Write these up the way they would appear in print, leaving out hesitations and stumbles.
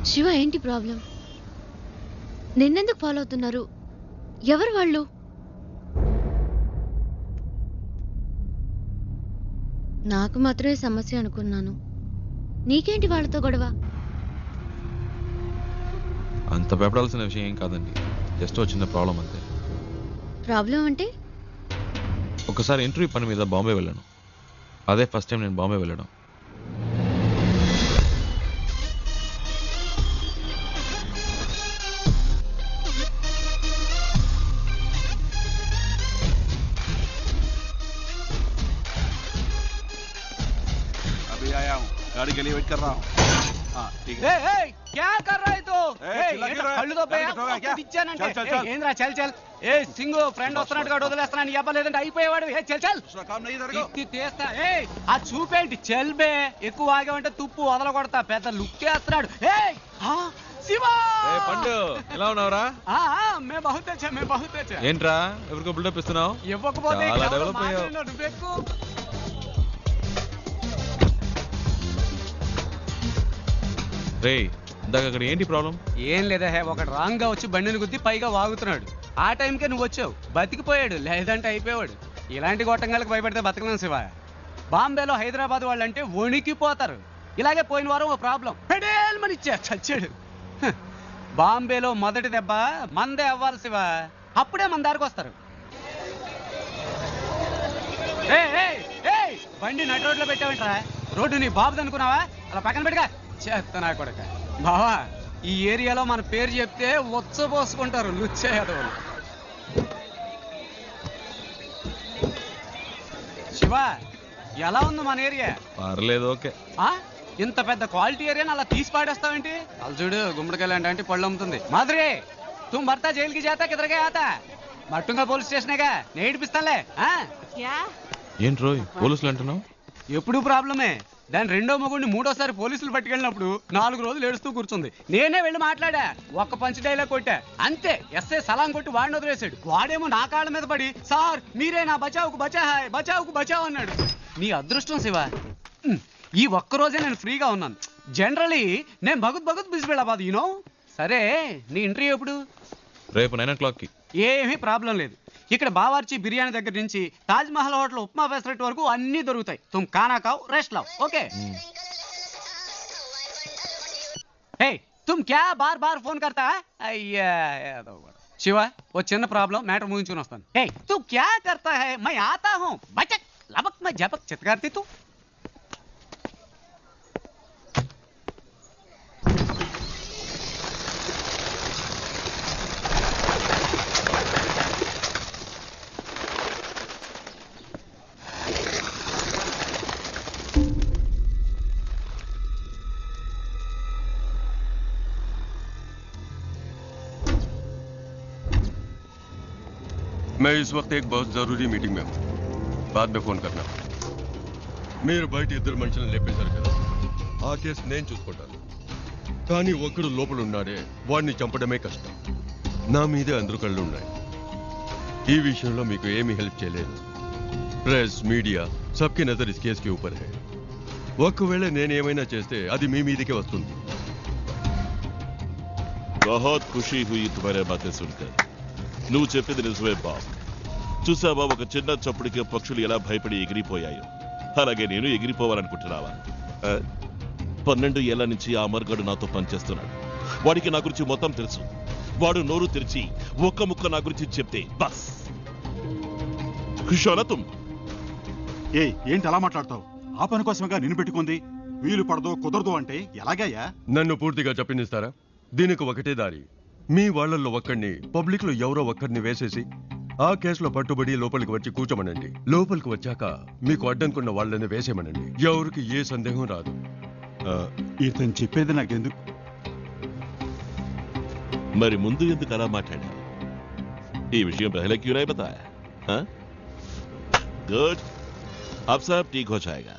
శివ ఏంటి ప్రాబ్లం? నిన్నెందుకు ఫాలో అవుతున్నారు? ఎవరు వాళ్ళు? నాకు మాత్రమే సమస్య అనుకున్నాను. నీకేంటి వాళ్ళతో గొడవ? అంత భయపడాల్సిన విషయం ఏం కాదండి, జస్ట్ చిన్న ప్రాబ్లం అంతే. ప్రాబ్లం అంటే? ఒకసారి ఇంటర్వ్యూ పని మీద బాంబే వెళ్ళాను. అదే ఫస్ట్ టైం నేను బాంబే వెళ్ళడం. गाड़ी के लिए वेट कर रहा हूँ। हाँ ठीक है। क्या कर रहा है तो? కళ్ళు చల్ చల్ ఏ సింగు ఫ్రెండ్ వస్తున్నట్టుగా వదిలేస్తున్నాను ఇవ్వలేదంటే అయిపోయేవాడు. చల్ చల్ తీస్తా. ఆ చూపేంటి చల్ బే, ఎక్కువ ఆగేవంటే తుప్పు వదల కొడతా. పెద్ద లుక్ వేస్తున్నాడు. శివా పండు ఎలా ఉన్నావురా? మే బహుత్ అచ్చా మే బహుత్ అచ్చా. ఏంట్రా ఎవరికో బిల్డప్ ఇస్తున్నావు? ఇవ్వకపోతే డెవలప్ అయ్యావు. నువ్వెక్కు. రే ఇందాక అక్కడ ఏంటి ప్రాబ్లం? ఏం లేదా, ఒకడు రాంగ్ గా వచ్చి బండిని గుద్ది పైగా వాగుతున్నాడు. ఆ టైంకే నువ్వు వచ్చావు, బతికిపోయాడు. లేదంటే అయిపోయాడు. ఇలాంటి గొట్టంగాలకు భయపడితే బతకలేం శివ. బాంబేలో హైదరాబాద్ వాళ్ళంటే వణికిపోతారు. ఇలాగే పోయిన వారం ఓ ప్రాబ్లం పెడేల్మని ఇచ్చా చచ్చాడు. బాంబేలో మొదటి దెబ్బ మందే అవ్వాలి శివ, అప్పుడే మన దారికి వస్తారు. బండి నడి రోడ్లో పెట్టావంటరా? రోడ్డు నీ బాబుది అనుకున్నావా? అలా పక్కన పెట్టుగా చేస్తా కొడక. బావా ఈ ఏరియాలో మన పేరు చెప్తే ఉచ్చబోసుకుంటారు లుచ్చేయదవులు. శివ ఎలా ఉంది మన ఏరియా? పర్లేదు, ఓకే. ఇంత పెద్ద క్వాలిటీ ఏరియాని అలా తీసి పాడేస్తావేంటి? అలా చూడు గుమ్మడికాయలు అంటే పళ్ళు అమ్ముతుంది. మాధురి తుమ్ భర్త జైలుకి జాతా కిదరగా ఆతా మట్టుంగా పోలీస్ స్టేషనేగా నేడిపిస్తానులే. ఏంటి రోయ్ పోలీసులు అంటున్నావు? ఎప్పుడు ప్రాబ్లమే. దాని రెండో మొగుడిని మూడోసారి పోలీసులు పట్టుకెళ్ళినప్పుడు 4 రోజులు ఏడుస్తూ కూర్చుంది. నేనే వెళ్ళి మాట్లాడా, ఒక్క పంచ్ డైలాగ్ కొట్టా అంతే. ఎస్ఐ సలాం కొట్టి వాడిని వదిలేశాడు. వాడేమో నా కాళ్ళ మీద పడి సార్ మీరే నా బచావుకు బచాహాయ్ బచావుకు బచావ్ అన్నాడు. నీ అదృష్టం శివ, ఈ ఒక్కరోజే నేను ఫ్రీగా ఉన్నాను. జనరలీ నేను భగత్ బిజీ వెళ్ళబాదు యూనో. సరే నీ ఇంటర్వ్యూ ఎప్పుడు? రేపు 9 o'clock. ఏమీ ప్రాబ్లం లేదు. ఇక్కడ బావర్చి బిర్యానీ దగ్గర నుంచి తాజ్ మహల్ హోటల్ ఉప్మా ఫెసరెట్ వరకు అన్ని దొరుకుతాయి. తుమ్ ఖానా ఖాओ రెస్ట్ లాओ. ఓకే తుమ్ క్యా బార్ బార్ ఫోన్ కర్తా? అయ్యా శివ ఓ చిన్న ప్రాబ్లం, మ్యాటర్ ముగించుకుని వస్తాను. తూ క్యా కర్తా హై? మై ఆతా హూ బచక్ లబక్ మై జబక్ చిత్కార్తి తూ. मैं इस वक्त एक बहुत जरूरी मीटिंग में हूँ, बाद में फोन करना. మీరు బయట ఇద్దరు మనుషులను లేపేశారు కదా, ఆ కేసు నేను చూసుకుంటాను. కానీ ఒక్కడు లోపల ఉన్నాడే, వాడిని చంపడమే కష్టం. నా మీదే అందరూ కళ్ళు ఉన్నాయి. ఈ విషయంలో మీకు ఏమీ హెల్ప్ చేయలేదు. Press media సబ్కి Nazar is case కి ऊपर है. ఒకవేళ నేనేమైనా చేస్తే అది మీ మీదకే వస్తుంది. बहुत खुशी हुई तुम्हारे बातें सुनकर. నువ్వు చెప్పింది నిజమే బాబు. చూసావా ఒక చిన్న చప్పుడికి పక్షులు ఎలా భయపడి ఎగిరిపోయాయో, అలాగే నేను ఎగిరిపోవాలనుకుంటున్నావా? 12 ఏళ్ల నుంచి ఆ అమర్గడు నాతో పనిచేస్తున్నాడు. వాడికి నా గురించి మొత్తం తెలుసు. వాడు నోరు తెరిచి ఒక్క ముక్క నా గురించి చెప్తే బస్ ఖుషోనతుం. ఏంటి అలా మాట్లాడతావు? ఆ పని కోసమేగా నిన్ను పెట్టుకుంది. వీలు పడదో కుదరదు అంటే ఎలాగయ్యా? నన్ను పూర్తిగా చెప్పనిస్తారా? దీనికి ఒకటే దారి. మీ వాళ్లలో ఒక్కడిని పబ్లిక్ లో ఎవరో ఒక్కడిని వేసేసి ఆ కేసులో పట్టుబడి లోపలికి వచ్చి కూర్చోమనండి. లోపలికి వచ్చాక మీకు అడ్డంకున్న వాళ్ళని వేసేమనండి. ఎవరికి ఏ సందేహం రాదు. ఇతను చెప్పేది నాకెందుకు? మరి ముందు ఎందుకు అలా మాట్లాడా? ఈ విషయం పहले क्यों नहीं बताया? हाँ? गुड, अब सब ठीक हो जाएगा.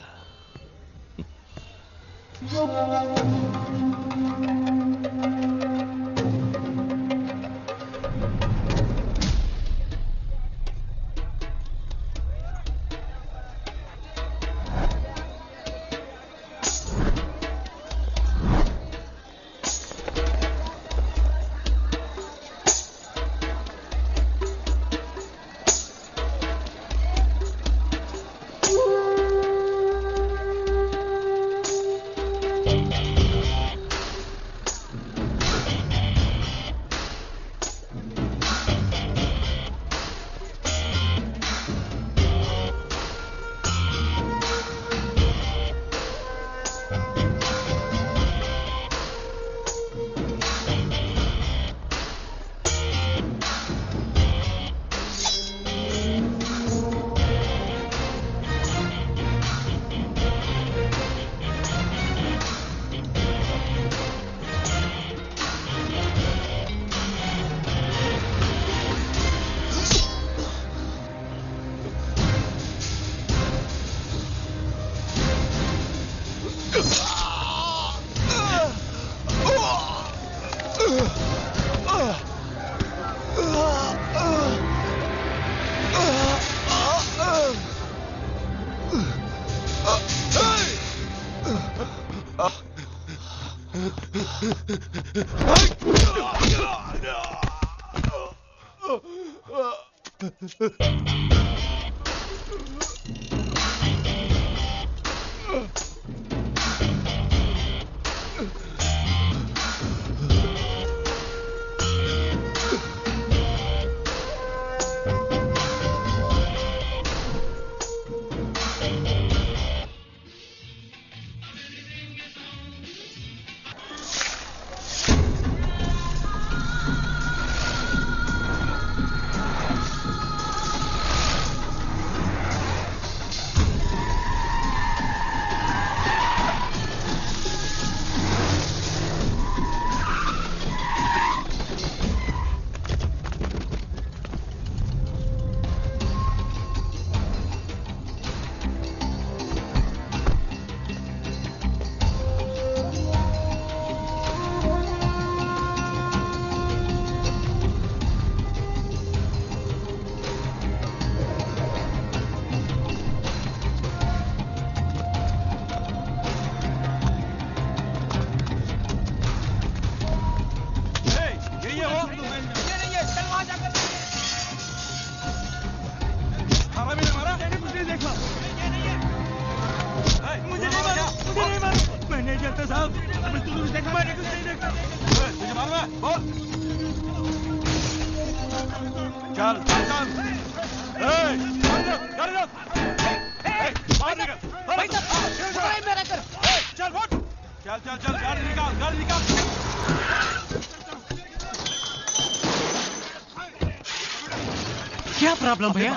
क्या प्रॉब्लम भैया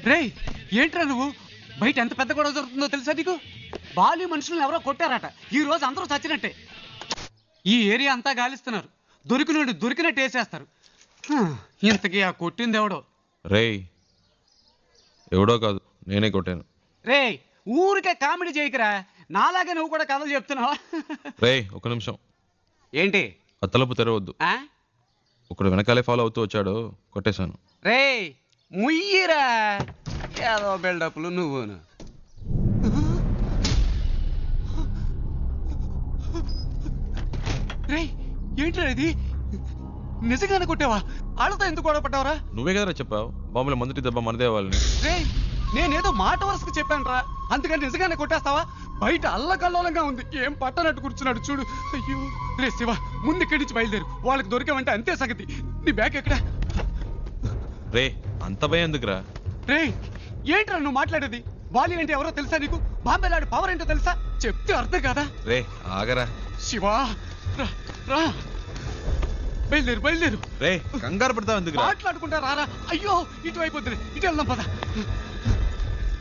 రే ఏంట్రా నువ్వు బయట ఎంత పెద్ద గొడవ జరుగుతుందో తెలుసా నీకు బాలి మనుషులను ఎవరో కొట్టారట ఈ రోజు అందరూ చచ్చినట్టే ఈ ఏరియా అంతా గాలిస్తున్నారు దొరికినట్టు వేసేస్తారు ఇంతకీ ఆ కొట్టింది ఎవడో రేయ్ ఎవడో కాదు నేనే కొట్టాను రే ఊరికే కామెడీ చేయకురా నాలాగే నువ్వు కూడా కథలు చెప్తున్నావా రేయ్ ఒక నిమిషం ఏంటి ఆ తలుపు తెరవద్దు ఒకడు వెనకాలే ఫాలో అవుతూ వచ్చాడు కొట్టేశాను రే ముయ్యిరా ఏదో బిల్డప్లు నువ్వును రే ఏంట్రా ఇది నిజంగానే కొట్టావా వాళ్ళతో ఎందుకు గొడవ పడ్డావరా నువ్వే కదరా చెప్పావు బాంబుల మొదటి దెబ్బ మనదే వాళ్ళని రే నేనేదో మాట వరుసకు చెప్పాను రా అందుకని నిజంగానే కొట్టేస్తావా బయట అల్లకల్లోలంగా ఉంది ఏం పట్టనట్టు కూర్చున్నాడు చూడు అయ్యో రే శివ ముందు ఇక్కడి నుంచి బయలుదేరు వాళ్ళకి దొరికామంటే అంతే సంగతి నీ బ్యాగ్ ఎక్కడ రే అంత భయం ఎందుకురా రే ఏంట్రా నువ్వు మాట్లాడేది బాలి అంటే ఎవరో తెలుసా నీకు బాంబేలాడు పవర్ ఏంటో తెలుసా చెప్తే అర్థం కాదా రే ఆగరా శివా రా రా బయలుదేరు రే కంగారు పడతావు ఎందుకురా మాట్లాడుకుంటా రారా అయ్యో ఇటువైపు వద్దులే ఇటు వెళ్దాం పద